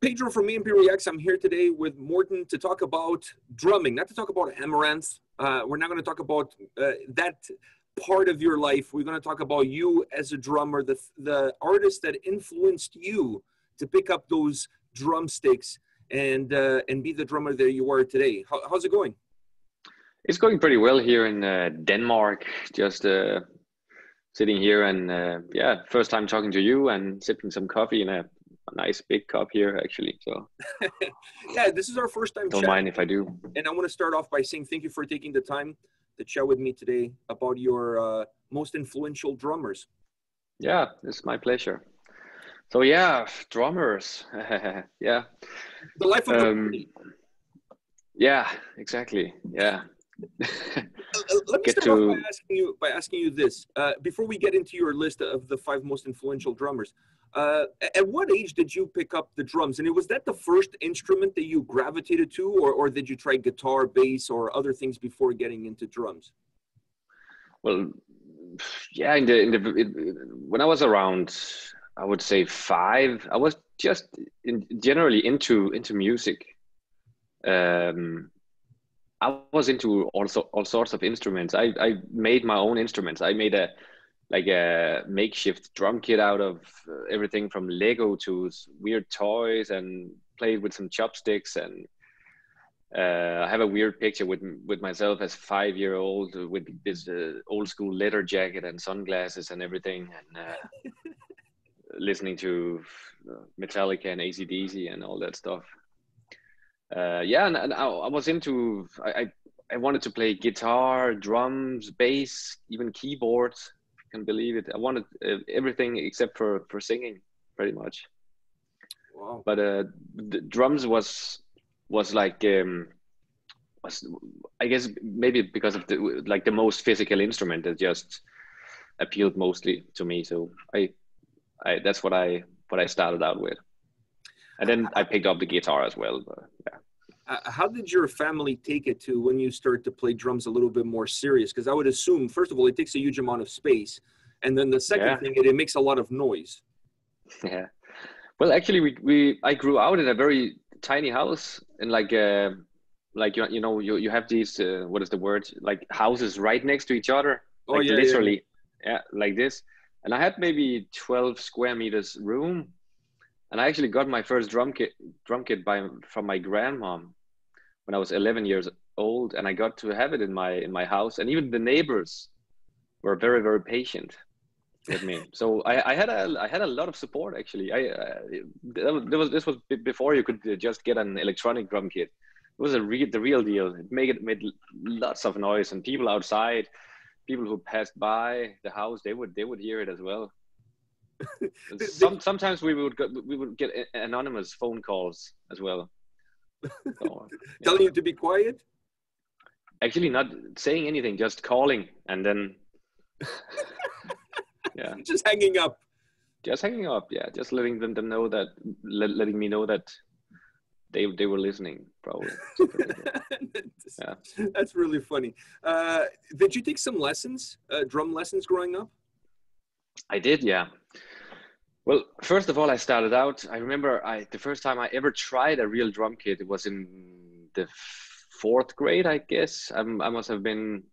Pedro from A&P-REACTS. I'm here today with Morten to talk about drumming, not to talk about Amaranthe. We're not going to talk about that part of your life. We're going to talk about you as a drummer, the artist that influenced you to pick up those drumsticks and be the drummer that you are today. How's it going? It's going pretty well here in Denmark. Just sitting here and yeah, first time talking to you and sipping some coffee in a nice big cup here, actually. So yeah, this is our first time. Don't mind if I do. And I want to start off by saying thank you for taking the time to chat with me today about your most influential drummers. Yeah, it's my pleasure. So yeah, drummers. Yeah. The life of the party. Yeah, exactly. Yeah. Let me start off by asking you this. Before we get into your list of the 5 most influential drummers, at what age did you pick up the drums? And was that the first instrument that you gravitated to, or did you try guitar, bass, or other things before getting into drums? Well, yeah, when I was around, I would say 5, I was just generally into music. I was into all sorts of instruments. I made my own instruments. I made a makeshift drum kit out of everything from Lego to weird toys, and played with some chopsticks. And I have a weird picture with myself as 5-year-old with this old school leather jacket and sunglasses and everything, and listening to Metallica and AC/DC and all that stuff. Yeah, and I was into, I wanted to play guitar, drums, bass, even keyboards. If you can believe it. I wanted everything except for singing, pretty much. Wow. But the drums was like I guess maybe because of the most physical instrument that just appealed mostly to me. So that's what I started out with. And then I picked up the guitar as well. But, yeah. How did your family take it to when you started to play drums a little bit more serious? Because I would assume, first of all, it takes a huge amount of space. And then the second thing, it makes a lot of noise. Yeah. Well, actually, I grew out in a very tiny house, and you have these, what is the word? Like houses right next to each other. Oh, like yeah, literally, yeah, like this. And I had maybe 12 square meters room. And I actually got my first drum kit from my grandmom when I was 11 years old, and I got to have it in my house. And even the neighbors were very, very patient with me. So I had a lot of support, actually. This was before you could just get an electronic drum kit. It was the real deal. It made lots of noise, and people outside, people who passed by the house, they would hear it as well. Sometimes we would get anonymous phone calls as well. So, telling you to be quiet? Actually, not saying anything, just calling, and then yeah, just hanging up. Just hanging up, yeah. Just letting them know that, letting me know that they were listening, probably. Yeah, that's really funny. Did you take some lessons, drum lessons, growing up? I did, yeah. Well, first of all, I started out, I remember the first time I ever tried a real drum kit, it was in the 4th grade, I guess. I must have been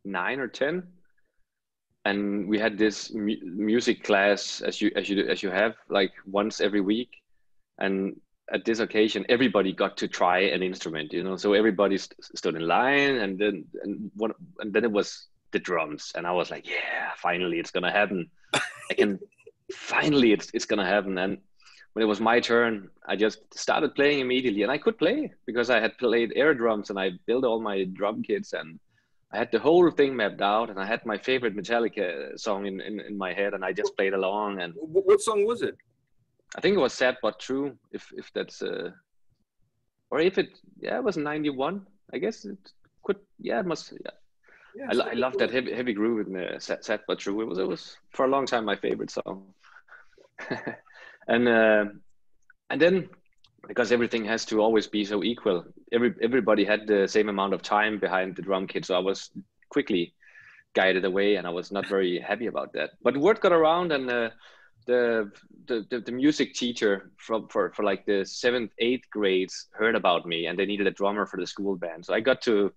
9 or 10. And we had this music class as you have, like once every week. And at this occasion, everybody got to try an instrument, so everybody stood in line, and then it was the drums. And I was like, yeah, finally it's gonna happen. Finally it's gonna happen. And when it was my turn, I just started playing immediately, and I could play because I had played air drums, and I built all my drum kits, and I had the whole thing mapped out, and I had my favorite Metallica song in my head, and I just played along. And what song was it? I think it was Sad But True, if that's or if it was 91, I guess it could, it must, yeah. I love that heavy groove in Sad But True. It was for a long time my favorite song. And then, because everything has to always be so equal, everybody had the same amount of time behind the drum kit, so I was quickly guided away, and I was not very happy about that. But word got around, and the music teacher for like the 7th, 8th grades heard about me, and they needed a drummer for the school band. So I got to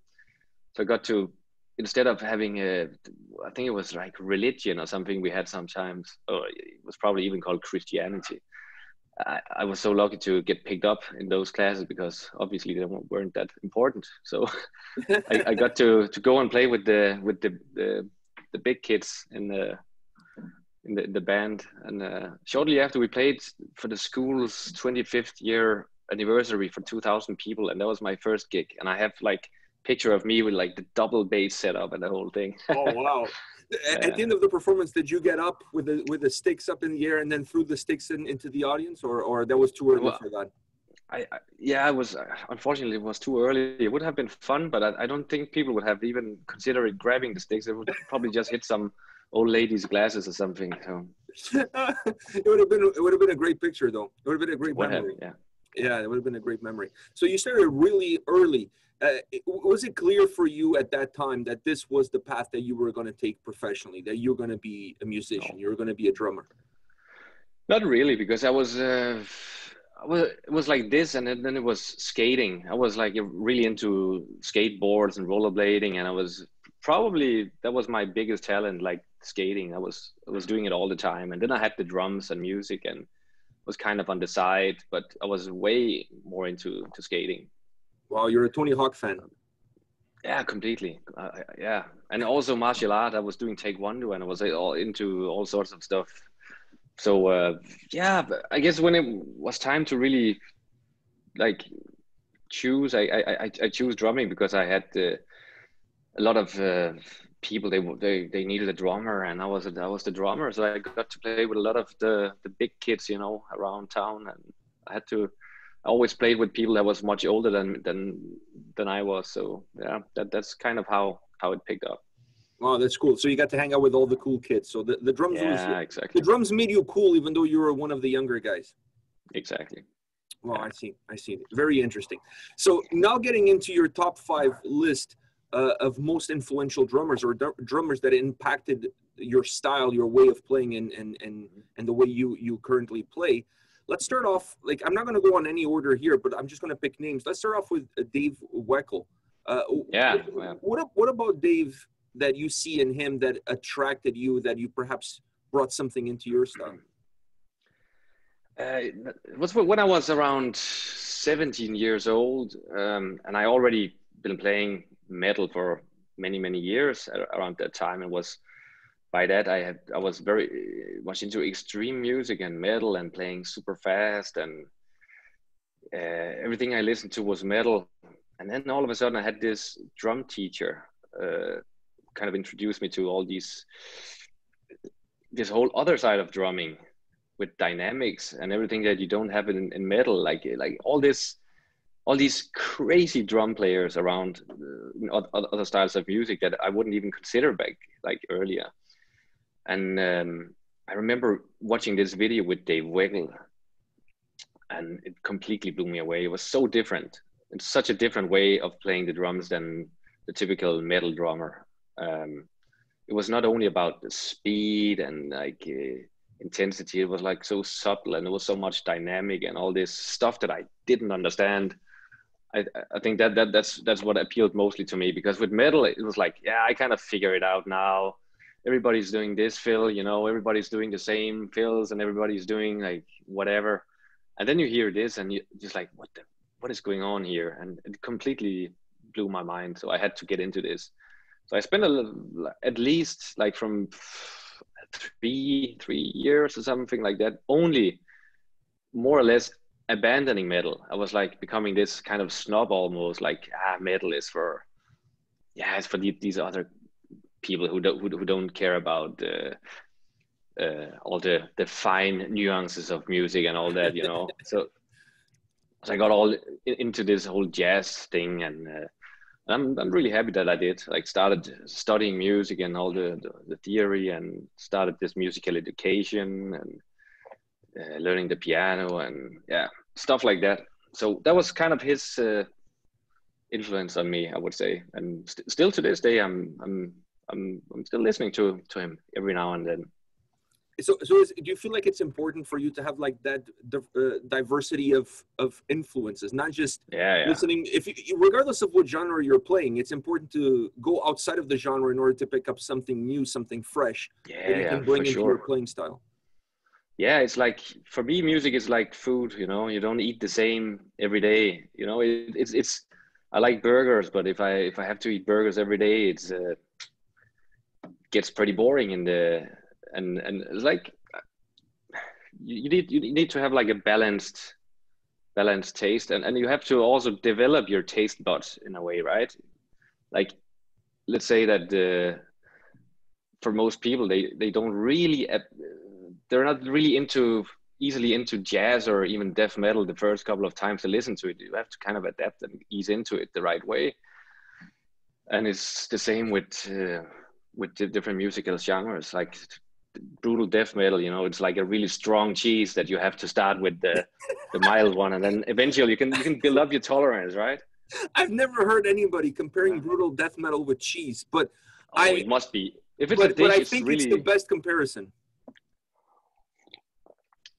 instead of having I think it was like religion or something we had sometimes, or it was probably even called Christianity. I was so lucky to get picked up in those classes because obviously they weren't that important. So I got to go and play with the big kids in the band. And shortly after, we played for the school's 25th year anniversary for 2,000 people, and that was my first gig. And I have like picture of me with like the double bass setup and the whole thing. Oh wow. At the end of the performance, did you get up with the sticks up in the air and then threw the sticks into the audience, or that was too early for that? I was, unfortunately it was too early. It would have been fun, but I don't think people would have even considered grabbing the sticks. It would probably just hit some old lady's glasses or something. So it would have been a great picture though. It would have been a great memory. Yeah, it would have been a great memory. So you started really early. Was it clear for you at that time that this was the path that you were going to take professionally, that you're going to be a musician, you're going to be a drummer? Not really, because it was like this, and then it was skating. I was like really into skateboards and rollerblading, and that was my biggest talent, like skating. I was doing it all the time, and then I had the drums and music, and was kind of on the side, but I was way more into skating. Wow, you're a Tony Hawk fan. Yeah, completely. Yeah, and also martial art. I was doing Taekwondo, and I was all into all sorts of stuff. So yeah, I guess when it was time to really like choose, I choose drumming because I had a lot of people. They needed a drummer, and I was the drummer. So I got to play with a lot of the big kids, you know, around town, and I always played with people that was much older than I was. So yeah, that's kind of how it picked up. Oh, that's cool. So you got to hang out with all the cool kids. So the drums exactly. The drums made you cool, even though you were one of the younger guys. Exactly. Well, yeah. I see. Very interesting. So now getting into your top 5 list of most influential drummers, or drummers that impacted your style, your way of playing, and the way you currently play. Let's start off, like, I'm not going to go on any order here, but I'm just going to pick names. Let's start off with Dave Weckl. What about Dave that you see in him that attracted you, that you perhaps brought something into your style? It was when I was around 17 years old, and I already been playing metal for many years around that time. It was by that I was very much into extreme music and metal and playing super fast, and everything I listened to was metal. And then all of a sudden I had this drum teacher kind of introduced me to all this whole other side of drumming with dynamics and everything that you don't have in metal, like all these crazy drum players around other styles of music that I wouldn't even consider back like earlier. And I remember watching this video with Dave Weckl, and it completely blew me away. It was so different. It's such a different way of playing the drums than the typical metal drummer. It was not only about the speed and like intensity. It was like so subtle, and it was so much dynamic and all this stuff that I didn't understand. I think that's what appealed mostly to me, because with metal it was like, yeah, I kind of figure it out now. Everybody's doing this fill, you know, everybody's doing the same fills, and everybody's doing like whatever. And then you hear this and you just like, what is going on here? And it completely blew my mind. So I had to get into this. So I spent at least like from three years or something like that, only more or less abandoning metal. I was like becoming this kind of snob almost, like metal is for, it's for these other people who don't care about all the fine nuances of music and all that, you know. So I got all into this whole jazz thing, and I'm really happy that I did. Like, started studying music and all the theory, and started this musical education and learning the piano and stuff like that. So that was kind of his influence on me, I would say. And still to this day, I'm still listening to him every now and then. Do you feel like it's important for you to have like that diversity of influences, not just listening? Regardless of what genre you're playing, it's important to go outside of the genre in order to pick up something new, something fresh that you can bring into your playing style. Yeah, it's like, for me, music is like food. You know, you don't eat the same every day. You know, it's. I like burgers, but if I have to eat burgers every day, it's gets pretty boring in the. And it's like you need to have like a balanced taste, and you have to also develop your taste buds in a way, right? Like, let's say that for most people, they don't really they're not really easily into jazz or even death metal the first couple of times to listen to it. You have to kind of adapt and ease into it the right way. And it's the same with the different musical genres. Like brutal death metal, you know, it's like a really strong cheese that you have to start with the mild one, and then eventually you can build up your tolerance, right? I've never heard anybody comparing brutal death metal with cheese, but it must be. If it's a dish, I think it's the best comparison.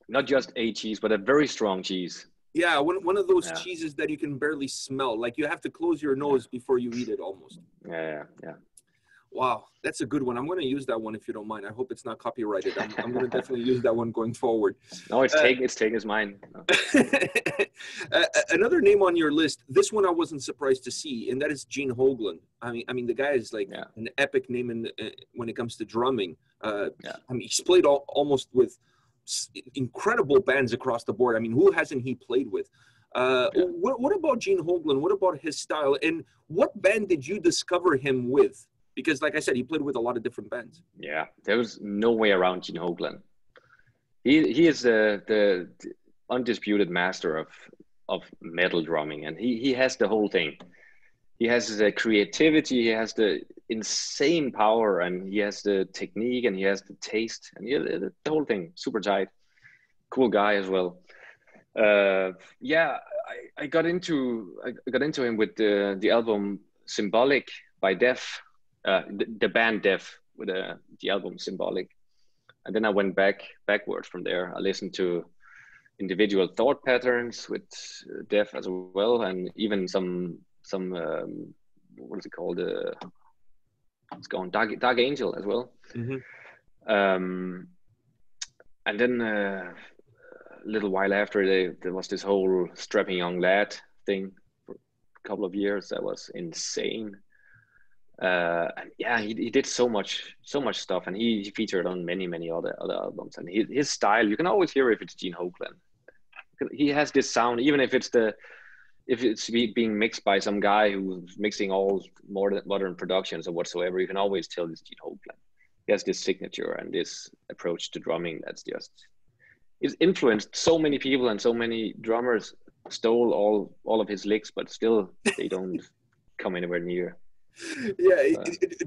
Not just a cheese, but a very strong cheese. Yeah, one of those cheeses that you can barely smell. Like you have to close your nose before you eat it almost. Yeah. Wow, that's a good one. I'm going to use that one if you don't mind. I hope it's not copyrighted. I'm going to definitely use that one going forward. No, it's taken as mine. Another name on your list, this one I wasn't surprised to see, and that is Gene Hoagland. I mean, the guy is like an epic name when it comes to drumming. I mean, he's played almost with incredible bands across the board. I mean, who hasn't he played with? What about Gene Hoagland? What about his style? And what band did you discover him with? Because, like I said, he played with a lot of different bands. Yeah, there was no way around Gene Hoagland. He is the undisputed master of metal drumming, and he has the whole thing. He has the creativity, he has the insane power, and he has the technique, and he has the taste, and the whole thing. Super tight, cool guy as well. I got into him with the album Symbolic by Def. The band Def with the album Symbolic, and then I went backwards from there. I listened to individual thought patterns with Def as well, and even some what is it called? It's called Dark Angel as well. Mm-hmm. And then a little while after, there was this whole strapping young lad thing for a couple of years. That was insane. And he did so much stuff, and he featured on many other albums. And his style, you can always hear if it's Gene Hoagland. He has this sound, even if it's being mixed by some guy who's mixing all modern productions or whatsoever. You can always tell it's Gene Hoagland. He has this signature and this approach to drumming that's it's influenced so many people, and so many drummers stole all of his licks, but still they don't come anywhere near. Yeah,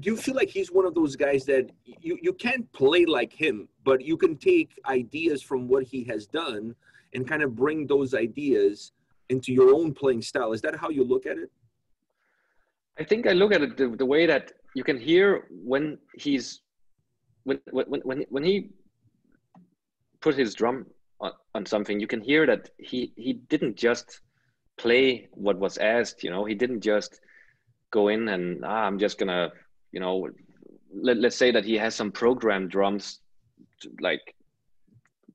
do you feel like he's one of those guys that you can't play like him, but you can take ideas from what he has done and kind of bring those ideas into your own playing style? Is that how you look at it? I think I look at it the way that you can hear when he put his drum on something. You can hear that he didn't just play what was asked. You know, he didn't just go in and I'm just gonna, you know, let's say that he has some programmed drums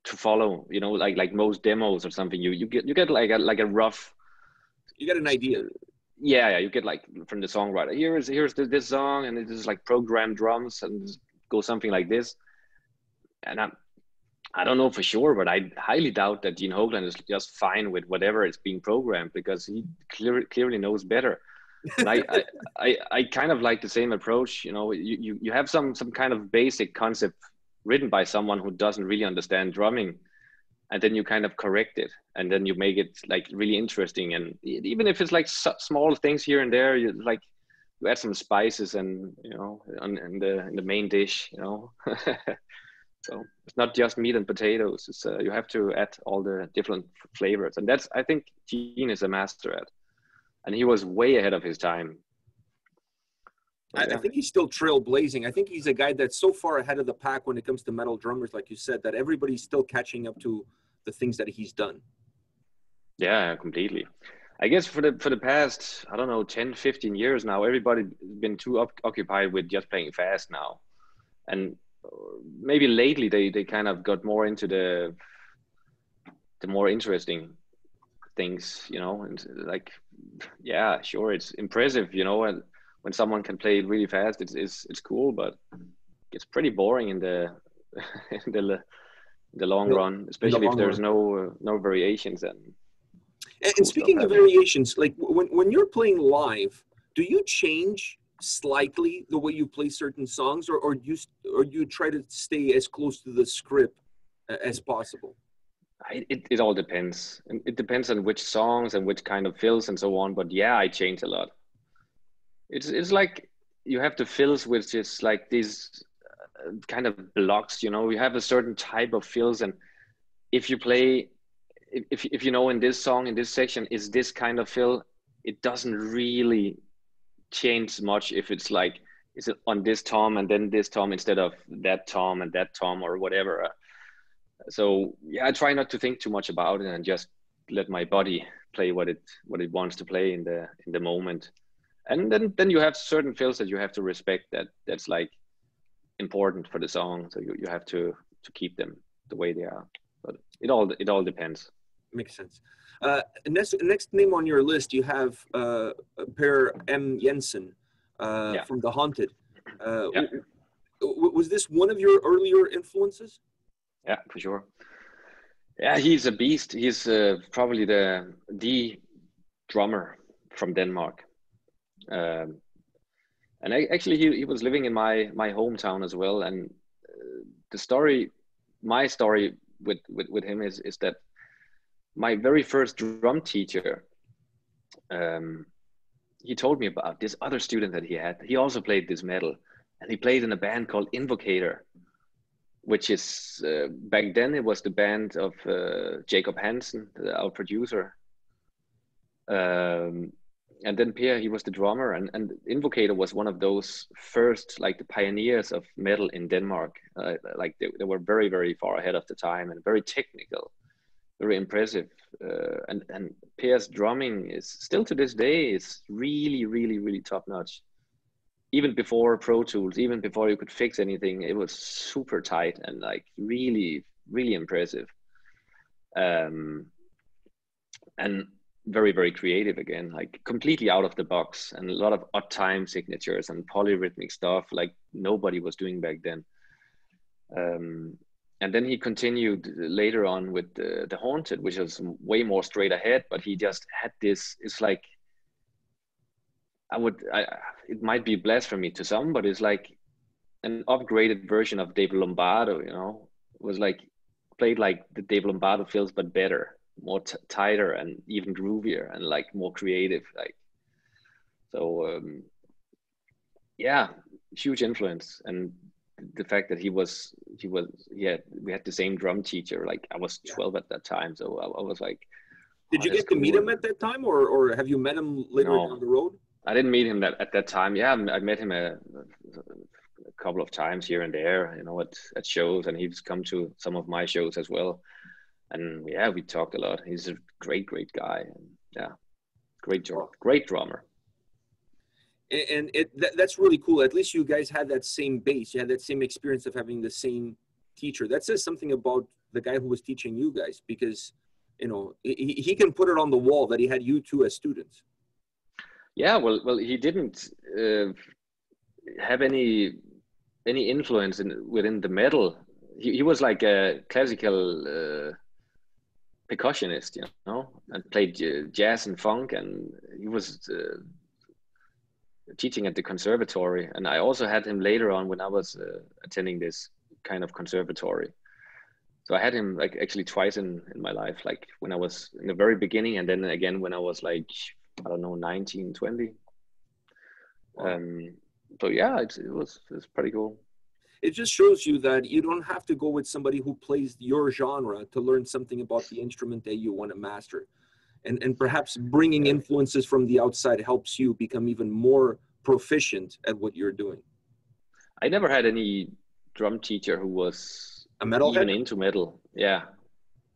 to follow, you know, like most demos or something. You get like a rough. You get an idea. Yeah, you get like from the songwriter. Here's this song, and it is like programmed drums, and go something like this. And I don't know for sure, but I highly doubt that Gene Hoagland is just fine with whatever is being programmed, because he clearly knows better. And I kind of like the same approach. You know, you have some kind of basic concept written by someone who doesn't really understand drumming, and then you kind of correct it, and then you make it like really interesting. And even if it's like small things here and there, you add some spices, and you know, in the main dish, you know. So it's not just meat and potatoes. It's you have to add all the different flavors, and that's, I think, Gene is a master at, and he was way ahead of his time. I think he's still trailblazing. I think he's a guy that's so far ahead of the pack when it comes to metal drummers, like you said, that everybody's still catching up to the things that he's done. Yeah, completely. I guess for the past, I don't know, 10, 15 years now, everybody's been too occupied with just playing fast now. And maybe lately they kind of got more into the more interesting things, you know, and like, yeah, sure, it's impressive, you know, and when someone can play really fast, it's cool, but it's pretty boring in the in the long run, especially if there's no variations and cool. Speaking of variations, like when you're playing live, do you change slightly the way you play certain songs, or you try to stay as close to the script as possible? It all depends. It depends on which songs and which kind of fills and so on. But yeah, I change a lot. It's like you have the fills which is like these kind of blocks, you know. You have a certain type of fills, and if you play, if you know in this song, in this section is this kind of fill, it doesn't really change much if it's like, is it on this tom and then this tom instead of that tom and that tom or whatever. So yeah, I try not to think too much about it and just let my body play what it wants to play in the moment. And then you have certain fills that you have to respect, that's like important for the song. So you have to keep them the way they are. But it all depends. Makes sense. Next name on your list, you have Per M. Jensen from The Haunted. Was this one of your earlier influences? Yeah, for sure. Yeah, he's a beast. He's probably the drummer from Denmark. And actually he was living in my hometown as well. And my story with him is that my very first drum teacher, he told me about this other student that he had. He also played this metal, and he played in a band called Invocator, which is back then it was the band of Jacob Hansen, our producer. And then Per, he was the drummer, and Invocator was one of those first, like the pioneers of metal in Denmark. Like they were very, very far ahead of the time and very technical, very impressive. And Per's drumming is still to this day is really, really, really top notch. Even before Pro Tools, even before you could fix anything, it was super tight and like really, really impressive. And very, very creative again, like completely out of the box, and a lot of odd time signatures and polyrhythmic stuff like nobody was doing back then. And then he continued later on with the Haunted, which was way more straight ahead, but he just had this, it's like, it might be blasphemy to some, but it's like an upgraded version of Dave Lombardo, you know. It was like played like the Dave Lombardo feels, but better, more tighter and even groovier and like more creative. Like, so yeah, huge influence. And the fact that we had the same drum teacher. Like I was 12 at that time, so I was like, did you get to meet him at that time, or have you met him later down the road? I didn't meet him at that time. Yeah, I met him a couple of times here and there, you know, at shows, and he's come to some of my shows as well. And yeah, we talked a lot. He's a great guy. And yeah, great drummer. And that's really cool. At least you guys had that same base. You had that same experience of having the same teacher. That says something about the guy who was teaching you guys, because, you know, he can put it on the wall that he had you two as students. Yeah, well, he didn't have any influence within the metal. He was like a classical percussionist, you know, and played jazz and funk, and he was teaching at the conservatory. And I also had him later on when I was attending this kind of conservatory. So I had him like actually twice in my life, like when I was in the very beginning, and then again when I was like, I don't know, 19, 20. Wow. So yeah, it was pretty cool. It just shows you that you don't have to go with somebody who plays your genre to learn something about the instrument that you want to master. And perhaps bringing influences from the outside helps you become even more proficient at what you're doing? I never had any drum teacher who was A metalhead? even into metal. Yeah,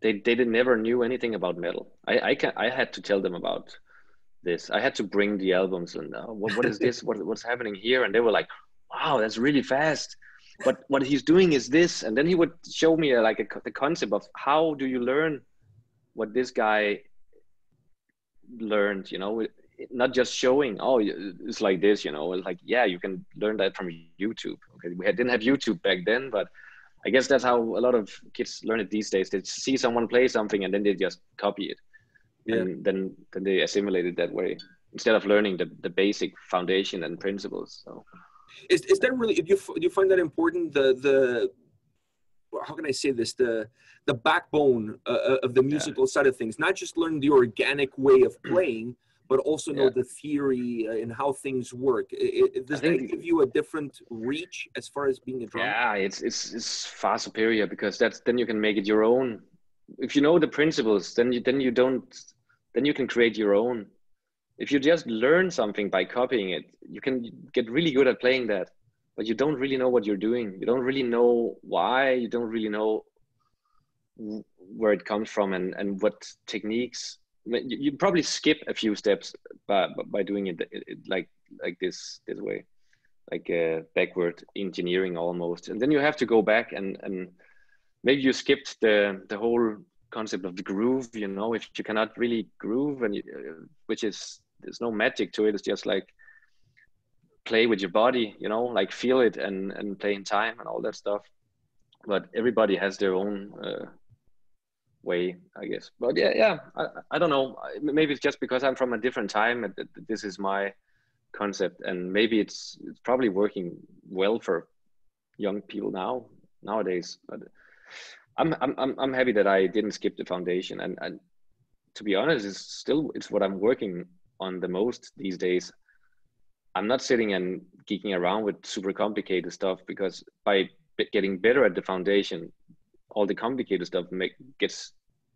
they never knew anything about metal. I had to tell them about this. I had to bring the albums and what is this? What's happening here? And they were like, wow, that's really fast. But what he's doing is this. And then he would show me the concept of how do you learn what this guy learned, you know, not just showing, oh, it's like this, you know. It's like, yeah, you can learn that from YouTube. Okay, didn't have YouTube back then, but I guess that's how a lot of kids learn it these days. They see someone play something and then they just copy it. Yeah. And then they assimilate it that way instead of learning the basic foundation and principles. So is that really, do you find that important, the how can I say this, the backbone of the musical side of things, not just learn the organic way of playing, but also know the theory and how things work? Does that give you a different reach as far as being a drummer? Yeah, it's far superior, because then you can make it your own. If you know the principles, then you can create your own. If you just learn something by copying it, you can get really good at playing that, but you don't really know what you're doing. You don't really know why. You don't really know where it comes from and what techniques. You probably skip a few steps by doing it like this way, like backward engineering almost. And then you have to go back and maybe you skipped the whole concept of the groove. You know, if you cannot really groove, and there's no magic to it. It's just like play with your body, you know, like feel it and play in time and all that stuff. But everybody has their own way, I guess. But yeah, I don't know. Maybe it's just because I'm from a different time. This is my concept, and maybe it's probably working well for young people nowadays. But I'm happy that I didn't skip the foundation, and to be honest, it's what I'm working on the most these days. I'm not sitting and geeking around with super complicated stuff, because by getting better at the foundation, all the complicated stuff gets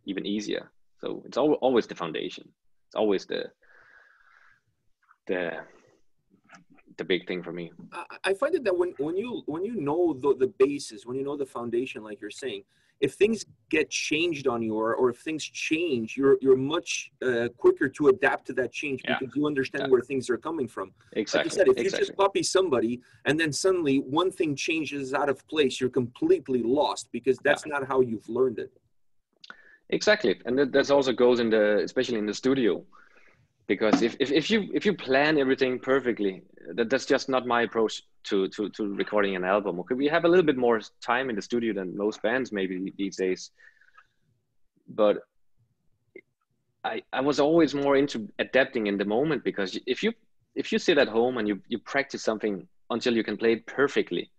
even easier. So it's always the foundation. It's always the big thing for me. I find it that when you know the basis, when you know the foundation, like you're saying, if things get changed on you, or if things change, you're much quicker to adapt to that change, because you understand where things are coming from. Exactly. Like you said, if you just copy somebody and then suddenly one thing changes out of place, you're completely lost, because that's not how you've learned it. Exactly, and that also goes especially in the studio. Because if you plan everything perfectly, that's just not my approach to recording an album. Okay, we have a little bit more time in the studio than most bands maybe these days, but I was always more into adapting in the moment, because if you sit at home and you practice something until you can play it perfectly,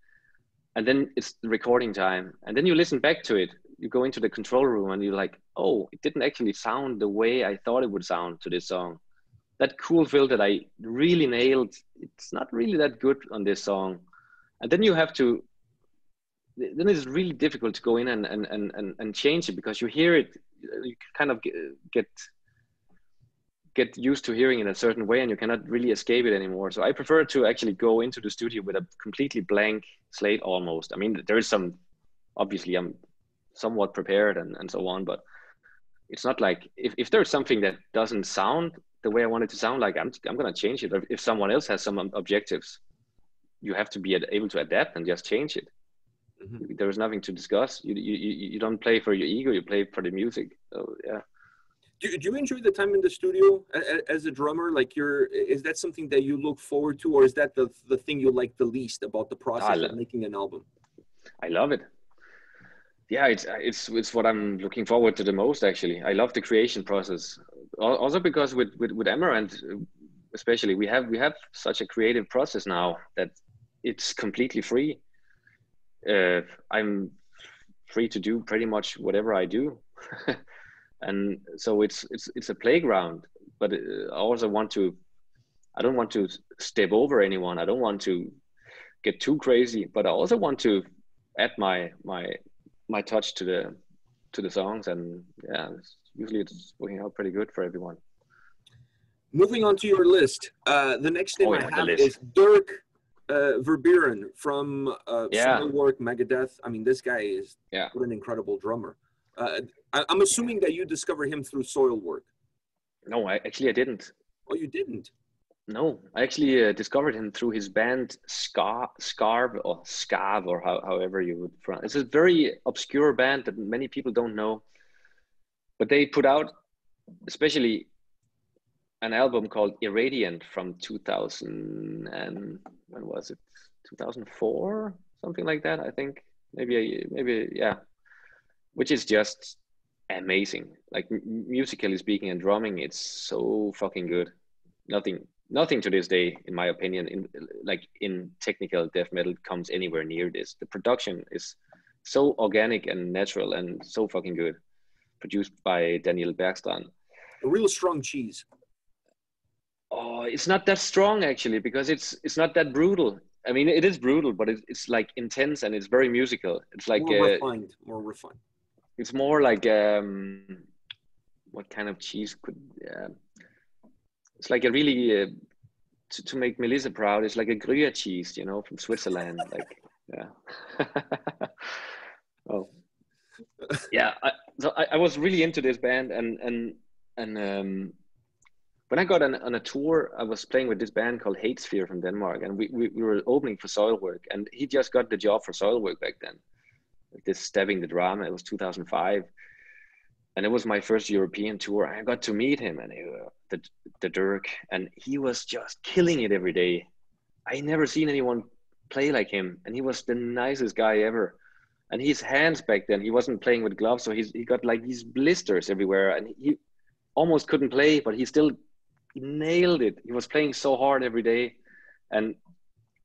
and then it's the recording time, and then you listen back to it, you go into the control room and you're like, oh, it didn't actually sound the way I thought it would sound to this song. That cool fill that I really nailed, it's not really that good on this song. And then then it's really difficult to go in and change it, because you hear it, you kind of get used to hearing it a certain way, and you cannot really escape it anymore. So I prefer to actually go into the studio with a completely blank slate almost. I mean, there is obviously I'm somewhat prepared and so on, but it's not like if there's something that doesn't sound the way I want it to sound, like I'm going to change it. Or if someone else has some objectives, you have to be able to adapt and just change it. Mm-hmm. There is nothing to discuss. You don't play for your ego, you play for the music. So yeah. Do you enjoy the time in the studio as a drummer? Like is that something that you look forward to, or is that the thing you like the least about the process of making an album? I love it. Yeah, it's what I'm looking forward to the most, actually. I love the creation process. Also because with Amaranthe, especially, we have such a creative process now that it's completely free. I'm free to do pretty much whatever I do. And so it's a playground, but I also I don't want to step over anyone. I don't want to get too crazy, but I also want to add my touch to the songs, and yeah, usually it's working out pretty good for everyone. Moving on to your list, the next name I have is Dirk Verbeuren from Soilwork, Megadeth. I mean, this guy is what an incredible drummer. I'm assuming that you discovered him through Soilwork. No, I didn't. Oh, you didn't? No, I actually discovered him through his band Scarv or Scav, or however you would pronounce. It's a very obscure band that many people don't know, but they put out especially an album called Irradiant from 2000 and when was it? 2004, something like that. I think maybe yeah, which is just amazing. Like musically speaking and drumming, it's so fucking good. Nothing to this day, in my opinion, in technical death metal comes anywhere near this. The production is so organic and natural and so fucking good. Produced by Daniel Bergstrand. A real strong cheese. Oh, it's not that strong actually, because it's not that brutal. I mean, it is brutal, but it's like intense and it's very musical. It's like more refined. It's more like what kind of cheese could? It's like a really to make Melissa proud. It's like a Gruyere cheese, you know, from Switzerland. Like, yeah. Oh, yeah. So I was really into this band, and when I got on a tour, I was playing with this band called Hate Sphere from Denmark, and we were opening for Soilwork, and he just got the job for Soilwork back then. This Stabbing the Drama, it was 2005. And it was my first European tour. I got to meet him, and the Dirk, and he was just killing it every day. I never seen anyone play like him, and he was the nicest guy ever. And his hands back then, he wasn't playing with gloves, so he got like these blisters everywhere, and he almost couldn't play, but he nailed it. He was playing so hard every day, and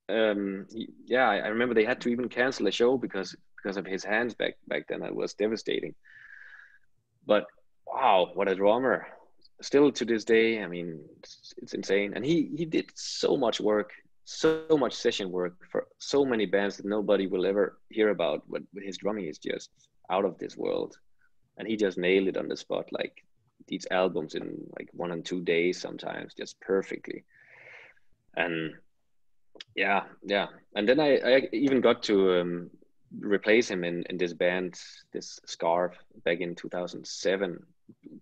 I remember they had to even cancel a show because of his hands back then. It was devastating. But wow, what a drummer. Still to this day, I mean, it's insane. And he did so much work, so much session work for so many bands that nobody will ever hear about. But his drumming is just out of this world. And he just nailed it on the spot, like these albums in like 1 and 2 days sometimes, just perfectly. And yeah. And then I even got to replace him in this band, this Scarf, back in 2007,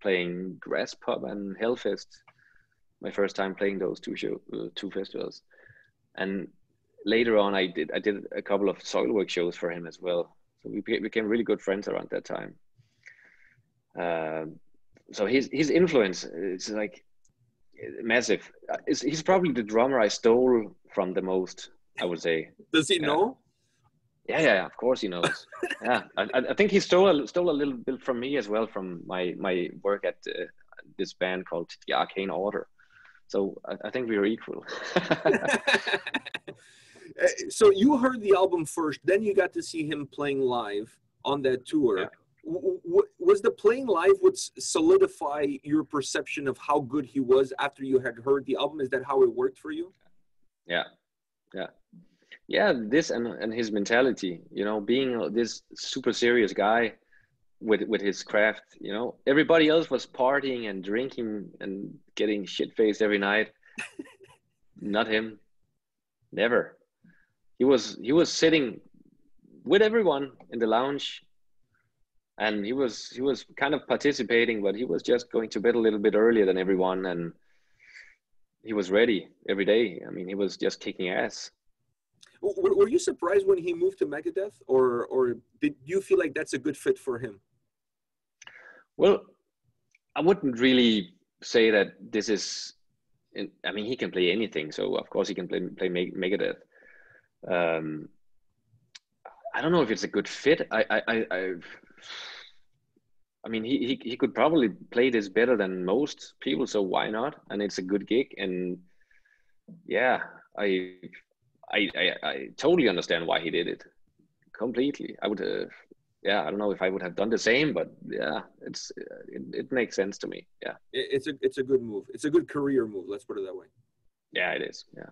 playing Grass Pub and Hellfest. My first time playing those two festivals. And later on, I did a couple of Soilwork shows for him as well. So we became really good friends around that time. So his influence is like massive. He's probably the drummer I stole from the most, I would say. Does he know? Yeah, of course he knows. Yeah, I think he stole a little bit from me as well, from my work at this band called The Arcane Order. So I think we were equal. So you heard the album first, then you got to see him playing live on that tour. Yeah. Was the playing live would solidify your perception of how good he was after you had heard the album? Is that how it worked for you? Yeah, this and his mentality, you know, being this super serious guy with his craft, you know. Everybody else was partying and drinking and getting shit-faced every night. Not him. Never. He was sitting with everyone in the lounge, and he was kind of participating, but he was just going to bed a little bit earlier than everyone, and he was ready every day. I mean, he was just kicking ass. Were you surprised when he moved to Megadeth, or did you feel like that's a good fit for him? Well, I wouldn't really say that this is. I mean, he can play anything, so of course he can play Megadeth. I don't know if it's a good fit. I mean, he could probably play this better than most people, so why not? And it's a good gig, and yeah, I totally understand why he did it. Completely. I would I don't know if I would have done the same, but yeah, it makes sense to me. Yeah. It's a good move. It's a good career move. Let's put it that way. Yeah, it is. Yeah.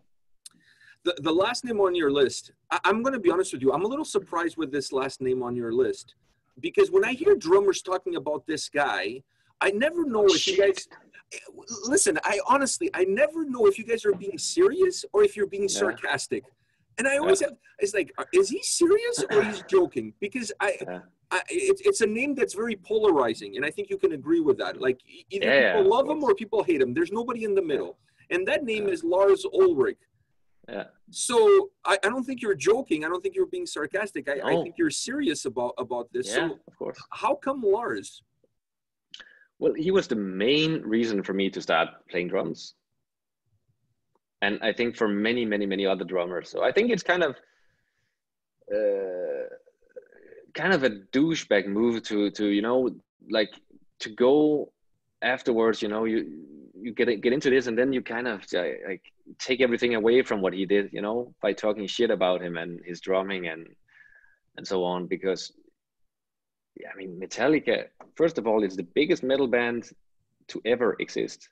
The last name on your list, I'm going to be honest with you. I'm a little surprised with this last name on your list, because when I hear drummers talking about this guy, I never know if you guys, Listen, I never know if you guys are being serious or if you're being Yeah. sarcastic. And I always have, it's like, is he serious or he's joking? Because it's a name that's very polarizing. And I think you can agree with that. Like either people love him or people hate him. There's nobody in the middle. And that name is Lars Ulrich. Yeah. So I don't think you're joking. I don't think you're being sarcastic. I think you're serious about this. Yeah, so of course. How come Lars? Well, he was the main reason for me to start playing drums. And I think for many, many, many other drummers. So I think it's kind of a douchebag move to you know, like to go afterwards, you know, you get into this and then you kind of like take everything away from what he did, you know, by talking shit about him and his drumming and so on. Because yeah, I mean, Metallica, first of all, is the biggest metal band to ever exist.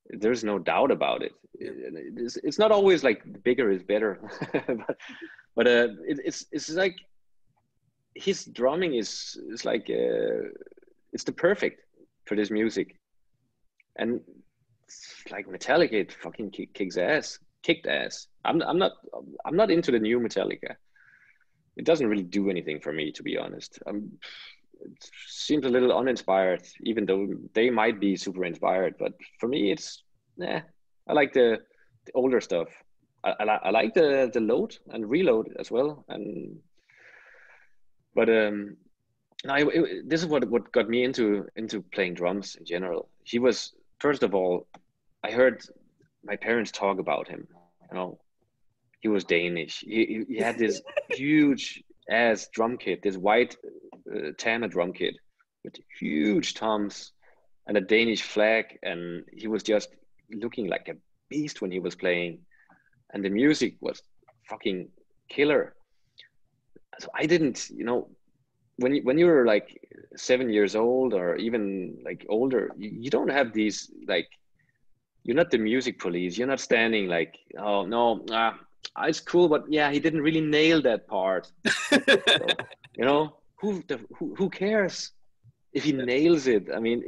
There's no doubt about it. It's not always like bigger is better, but it's like his drumming is like it's the perfect for this music, and like Metallica, it fucking kicked ass. I'm not into the new Metallica. It doesn't really do anything for me, to be honest. It seems a little uninspired, even though they might be super inspired. But for me, it's I like the older stuff. I like the load and reload as well. But this is what got me into playing drums in general. He was, first of all, I heard my parents talk about him. You know, he was Danish. He had this huge ass drum kit, this white Tana drum kit with huge toms and a Danish flag, and he was just looking like a beast when he was playing, and the music was fucking killer. So I didn't, you know, when you're like 7 years old or even like older, you don't have these, like, you're not the music police. You're not standing like, oh no, it's cool, but yeah, he didn't really nail that part. So, you know, who cares if he nails it? I mean,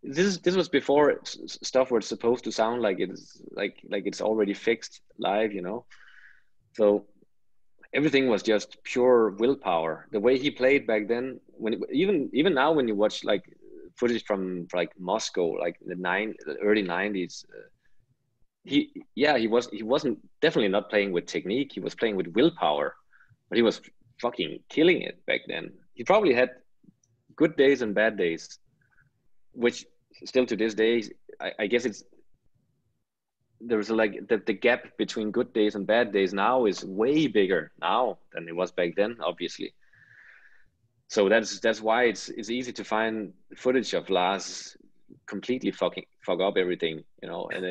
this was before stuff was supposed to sound like it's like it's already fixed live, you know. So everything was just pure willpower. The way he played back then, even now when you watch like footage from like Moscow, like the early 90s, he wasn't definitely not playing with technique. He was playing with willpower, but he was fucking killing it back then. He probably had good days and bad days, which still to this day, I guess there's like the gap between good days and bad days now is way bigger now than it was back then, obviously. So that's why it's easy to find footage of Lars completely fuck up everything, you know, and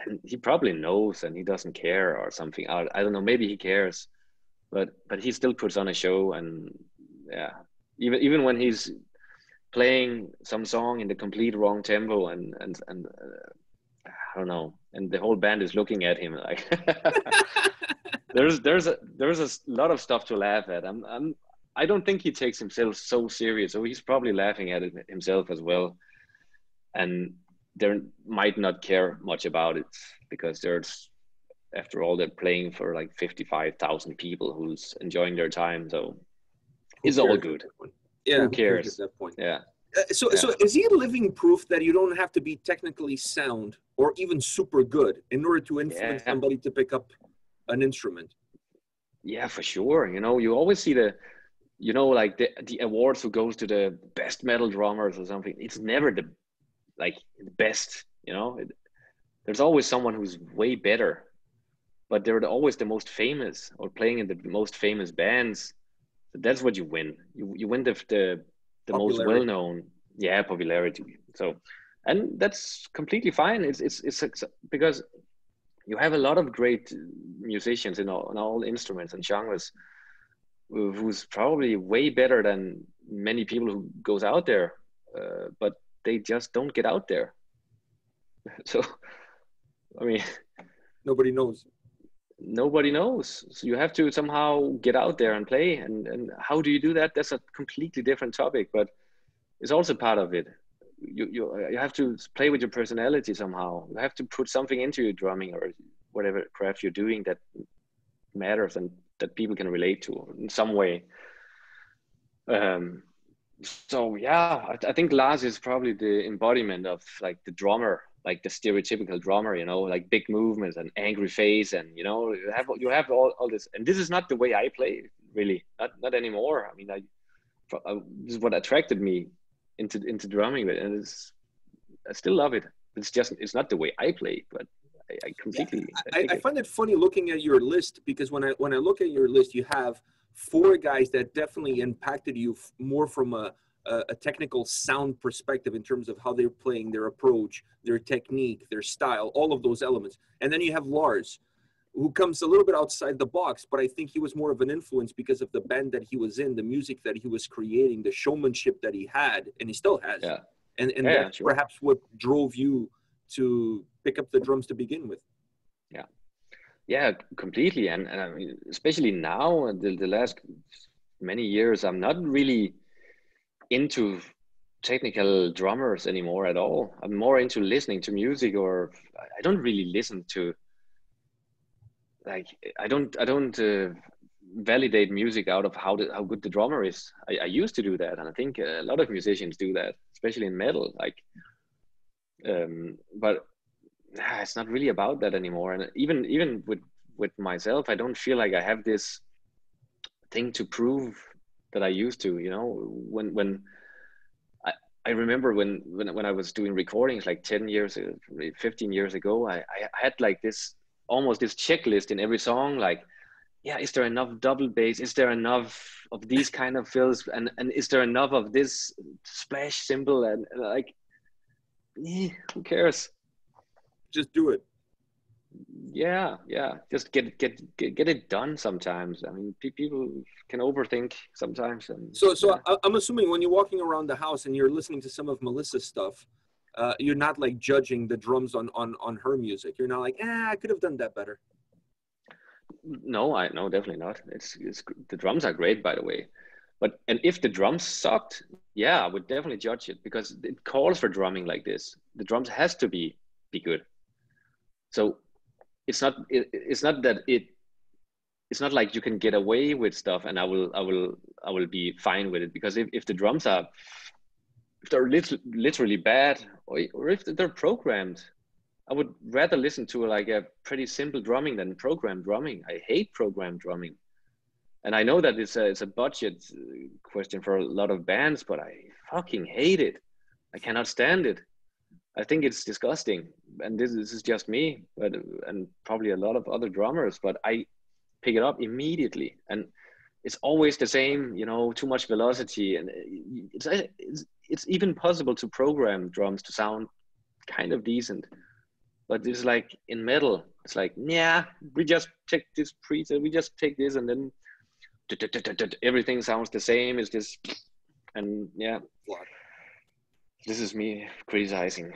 and he probably knows and he doesn't care or something. I don't know, maybe he cares, but he still puts on a show. And yeah, even when he's playing some song in the complete wrong tempo and I don't know, and the whole band is looking at him like there's a lot of stuff to laugh at. I don't think he takes himself so serious, so he's probably laughing at it himself as well. And they might not care much about it because after all, they're playing for like 55,000 people who's enjoying their time. So it's all good. Yeah, who cares at that point? Yeah. So is he living proof that you don't have to be technically sound or even super good in order to influence somebody to pick up an instrument? Yeah, for sure. You know, you always see like the awards who goes to the best metal drummers or something. It's never the best, you know. There's always someone who's way better, but they're always the most famous or playing in the most famous bands. So that's what you win. You win the most well-known, popularity. So, and that's completely fine. It's because you have a lot of great musicians in all instruments and genres who's probably way better than many people who goes out there, but they just don't get out there. So, I mean, nobody knows. So you have to somehow get out there and play. And how do you do that? That's a completely different topic, but it's also part of it. you have to play with your personality somehow. You have to put something into your drumming or whatever craft you're doing that matters and that people can relate to in some way. So yeah, I think Lars is probably the embodiment of like the drummer, like the stereotypical drummer, you know, like big movements and angry face, and you know, you have all this. And this is not the way I play, really, not anymore. I mean, this is what attracted me into drumming, and I still love it. It's not the way I play, but I completely. Yeah, I find it funny looking at your list, because when I look at your list, you have 4 guys that definitely impacted you more from a technical sound perspective in terms of how they're playing, their approach, their technique, their style, all of those elements. And then you have Lars, who comes a little bit outside the box, but I think he was more of an influence because of the band that he was in, the music that he was creating, the showmanship that he had, and he still has. Yeah. And yeah, that's sure. perhaps what drove you to pick up the drums to begin with. Yeah, completely. And I mean, especially now, the last many years, I'm not really into technical drummers anymore at all. I'm more into listening to music, or I don't really listen to, like, I don't validate music out of how good the drummer is. I used to do that, and I think a lot of musicians do that, especially in metal. Like, but it's not really about that anymore. And even with myself, I don't feel like I have this thing to prove that I used to. You know, when I remember when I was doing recordings like 10 years, 15 years ago, I had like almost this checklist in every song, like, yeah, is there enough double bass? Is there enough of these kind of fills? And is there enough of this splash cymbal? And like, who cares? Just do it. Yeah. Just get it done sometimes. I mean, people can overthink sometimes. And so I'm assuming when you're walking around the house and you're listening to some of Melissa's stuff, you're not like judging the drums on her music. You're not like, I could have done that better. No, definitely not. It's the drums are great, by the way. And if the drums sucked, yeah, I would definitely judge it, because it calls for drumming like this. The drums has to be good. So it's not like you can get away with stuff and I will be fine with it, because if the drums are, if they're literally bad, or if they're programmed, I would rather listen to like a pretty simple drumming than programmed drumming. I hate programmed drumming. And I know that it's a budget question for a lot of bands, but I fucking hate it. I cannot stand it. I think it's disgusting. And this is just me, and probably a lot of other drummers, but I pick it up immediately. And it's always the same, you know, too much velocity. And it's even possible to program drums to sound kind of decent. But it's like in metal, it's like, yeah, we just take this preset, we just take this, and then everything sounds the same. It's just, and yeah, this is me criticizing.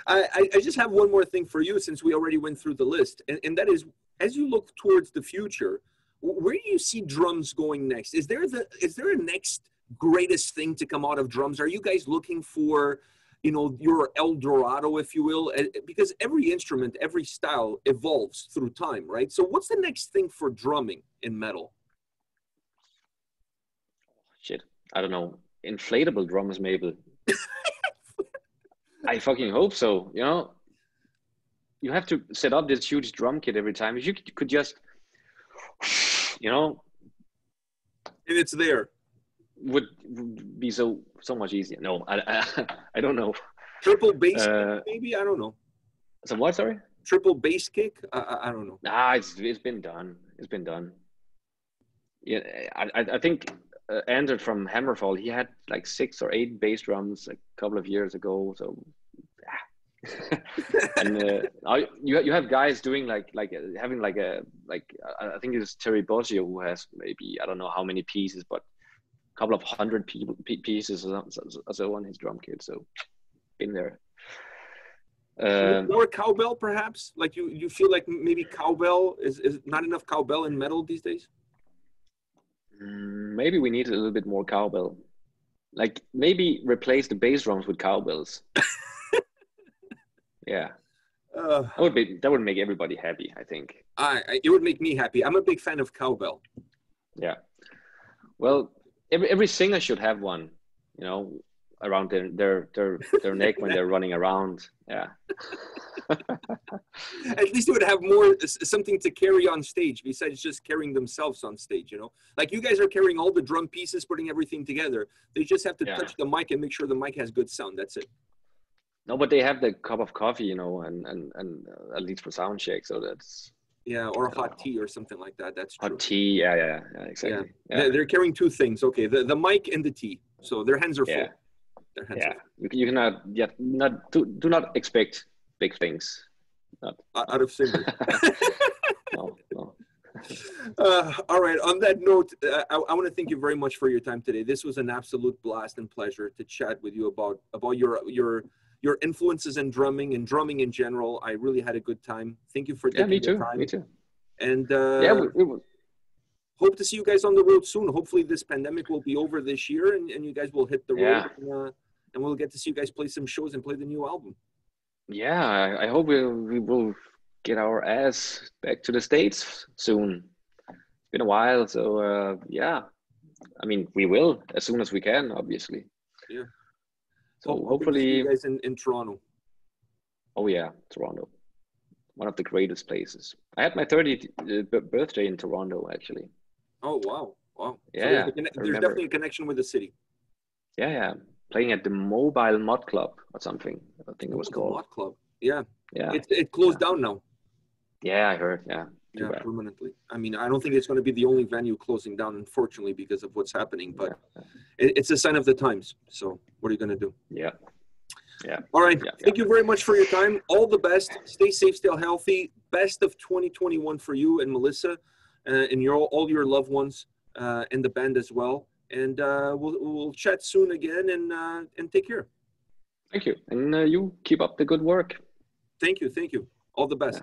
I just have one more thing for you, since we already went through the list, and that is, as you look towards the future, where do you see drums going next? Is there a next greatest thing to come out of drums? Are you guys looking for, you know, your El Dorado, if you will? Because every instrument, every style evolves through time, right? So what's the next thing for drumming in metal? Shit, I don't know. Inflatable drums, maybe. I fucking hope so. You know, you have to set up this huge drum kit every time. If you could just, you know, And it's there. Would be so much easier. No, I don't know. Triple bass kick, maybe? I don't know. So what? Sorry. Triple bass kick? I don't know. Nah, it's been done. It's been done. Yeah, I think Anders from Hammerfall, he had like 6 or 8 bass drums a couple of years ago. So, and you have guys doing like having like I think it's Terry Bozzio who has maybe, I don't know how many pieces, but a couple of 100 pieces or so on his drum kit. So, been there. More cowbell, perhaps? Like you feel like maybe cowbell is not enough cowbell in metal these days? Maybe we need a little bit more cowbell. Like maybe replace the bass drums with cowbells. Yeah. That would make everybody happy, I think. It would make me happy. I'm a big fan of cowbell. Yeah. Well, every singer should have one, you know, around their neck when they're running around. Yeah. At least it would have more something to carry on stage besides just carrying themselves on stage, you know. Like you guys are carrying all the drum pieces, putting everything together. They just have to touch the mic and make sure the mic has good sound. That's it. No, but they have the cup of coffee, you know, and at least for sound check. So that's or a hot tea or something like that. That's true. Hot tea, yeah, exactly. Yeah. They're carrying two things. Okay, the mic and the tea. So their hands are full. Their hands are full. You cannot do not expect big things. Out of singers. No. All right. On that note, I want to thank you very much for your time today. This was an absolute blast and pleasure to chat with you about your influences in drumming and drumming in general. I really had a good time. Thank you for taking the time. Me too. And we hope to see you guys on the road soon. Hopefully this pandemic will be over this year and you guys will hit the road and we'll get to see you guys play some shows and play the new album. Yeah, I hope we will get our ass back to the States soon. It's been a while, so yeah. I mean, we will as soon as we can, obviously. Yeah. So hopefully, see you guys in Toronto. Oh yeah, Toronto, one of the greatest places. I had my 30th birthday in Toronto, actually. Oh wow! Yeah, so there's definitely a connection with the city. Yeah. Playing at the Mobile Mod Club or something. I think it was called. Mod Club. Yeah. Yeah. It closed down now. Yeah, I heard. Yeah. Yeah, permanently. I mean, I don't think it's going to be the only venue closing down, unfortunately, because of what's happening. But it's a sign of the times. So what are you going to do? Yeah. All right. Thank you very much for your time. All the best. Stay safe, stay healthy. Best of 2021 for you and Melissa and all your loved ones and the band as well. And we'll chat soon again and take care. Thank you. And you keep up the good work. Thank you. All the best.